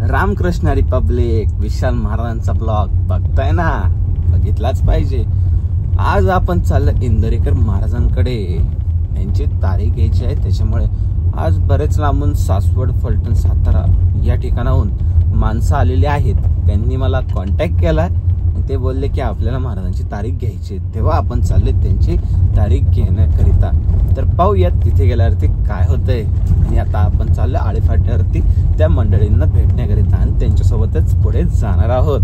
Ramakrishna Hari public, विशाल महाराजांचा blog बघताय ना, बघितलाच पाहिजे। आज आपण चाललो इंदोरीकर महाराजांकडे, यांची तारीख घ्यायची आहे। त्याच्यामुळे आज बरेच लांबून सासवड, फलटण, सातारा या ठिकाणाहून माणसं आलेली आहेत। त्यांनी मला कॉन्टॅक्ट केला, ते बोलले की आपल्याला महाराजांची तारीख घ्यायची, तेव्हा आपण चालले त्यांची तारीख घेण्याकरिता। तर पाहूयात तिथे गेल्यावरती काय होतंय। आणि आता आपण चाललो आळेफाट्यावरती त्या मंडळींना भेटण्याकरिता आणि त्यांच्यासोबतच पुढे जाणार आहोत।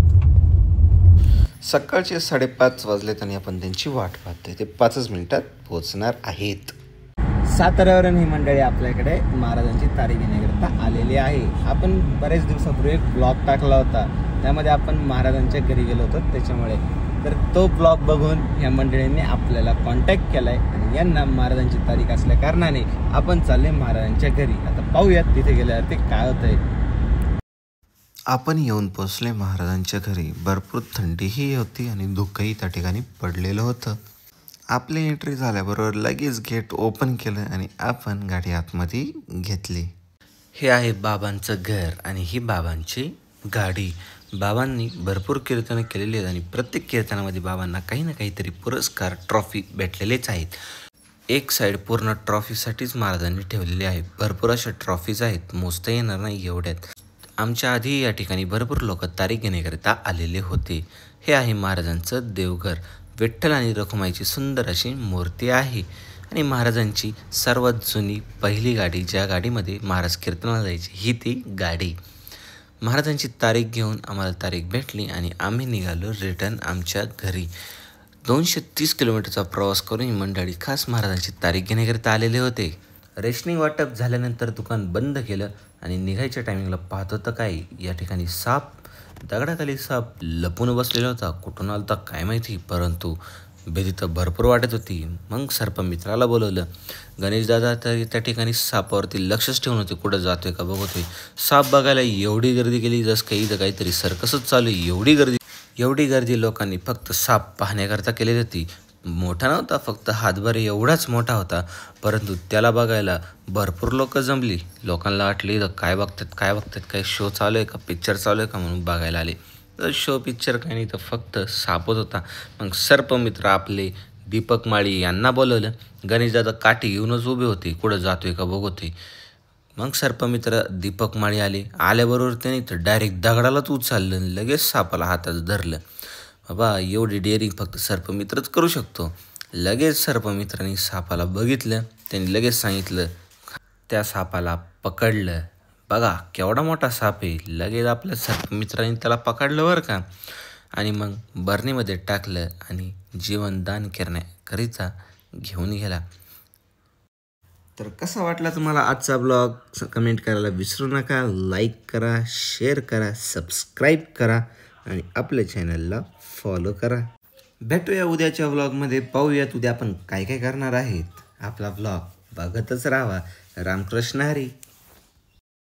सकाळचे 5:30 वाजलेत आणि आपण त्यांची वाट पाहतोय। ते 5 मिनिटात पोहोचणार आहेत। साताऱ्यावरून ही मंडळी आपल्याकडे महाराजांची तारीख घेण्याकरिता आलेली आहे। आपण बरेच दिवसापूर्वी एक ब्लॉग टाकला होता, त्यामध्ये आपण महाराजांच्या घरी गेलो होतो। त्याच्यामुळे तर तो ब्लॉग बघून या मंडळींनी आपल्याला कॉन्टॅक्ट केलाय आणि यांना महाराजांची तारीख असल्या कारणाने आपण चालले महाराजांच्या घरी। आता पाहूयात तिथे गेल्यावर ते काय होतंय। आपण येऊन पोचले महाराजांच्या घरी। भरपूर थंडीही होती आणि धुकंही त्या ठिकाणी पडलेलं होतं। आपली एंट्री झाल्याबरोबर लगेच गेट ओपन केलं आणि आपण गाडी आतमध्ये घेतली। हे आहे बाबांचं घर आणि ही बाबांची गाडी। बाबांनी भरपूर कीर्तनं केलेली आहेत आणि प्रत्येक कीर्तनामध्ये बाबांना काही ना काहीतरी पुरस्कार, ट्रॉफी भेटलेलेच आहेत। एक साईड पूर्ण ट्रॉफीसाठीच महाराजांनी ठेवलेली आहे। भरपूर अशा ट्रॉफीज आहेत, मोजता येणार नाही एवढ्यात। आमच्या आधी या ठिकाणी भरपूर लोक तारीख घेण्याकरिता आलेले होते। हे आहे महाराजांचं देवघर। विठ्ठल आणि रखुमाईची सुंदर अशी मूर्ती आहे आणि महाराजांची सर्वात जुनी पहिली गाडी, ज्या गाडीमध्ये महाराज कीर्तनाला जायची, ही ती गाडी। महाराजांची तारीख घेऊन आम्हाला तारीख भेटली आणि आम्ही निघालो रिटर्न आमच्या घरी। 230 किलोमीटरचा प्रवास करून ही मंडळी खास महाराजांची तारीख घेण्याकरिता आलेले होते। रेशनिंग वाटप झाल्यानंतर दुकान बंद केलं आणि निघायच्या टायमिंगला पाहत होतं काय, या ठिकाणी साप, दगडाखाली साप लपून बसलेला होता। कुठून आलता काय माहिती, परंतु भीती तर भरपूर वाटत होती। मग सर्पमित्राला बोलवलं। गणेशदादा तर त्या ठिकाणी सापावरती लक्षच ठेवून होते, कुठं जातोय का बघतोय। साप बघायला एवढी गर्दी केली जसं काही इथं काहीतरी सर्कसच चालू आहे। एवढी गर्दी लोकांनी फक्त साप पाहण्याकरता केली होती। मोठा नव्हता, फक्त हातभर एवढाच मोठा होता, परंतु त्याला बघायला भरपूर लोक जमली। लोकांना वाटले इथं काय बघतात, काय शो चालू आहे का, पिक्चर चालू आहे का म्हणून बघायला आले। तर शो पिक्चर काही नाही, तर फक्त सापच होता। मग सर्पमित्र आपले दीपक माळी यांना बोलवलं। गणेशदादा काठी घेऊनच उभे होते, कुठं जातोय का बघतोय। मग सर्पमित्र दीपक माळी आल्याबरोबर त्यांनी तर डायरेक्ट दगडालाच उचललं, लगेच सापाला हातात धरलं। बाबा एवढी डेअरिंग फक्त सर्पमित्रच करू शकतो। लगेच सर्पमित्रांनी सापाला बघितलं, त्यांनी लगेच सांगितलं, त्या सापाला पकडलं। बघा केवढा मोठा साप आहे। लगेच आपल्या सर्पमित्रांनी त्याला पकडलं बरं का, आणि मग बरणीमध्ये टाकलं आणि जीवनदान करण्याकरिता घेऊन गेला। तर कसा वाटला तुम्हाला आजचा ब्लॉग, कमेंट करायला विसरू नका। लाईक करा, शेअर करा, सबस्क्राईब करा आणि आपल्या चॅनलला फॉलो करा। भेटूया उद्याच्या व्लॉगमध्ये। पाहूयात उद्या आपण काय काय करणार आहेत। आपला व्लॉग बघतच राहा। रामकृष्ण हरी।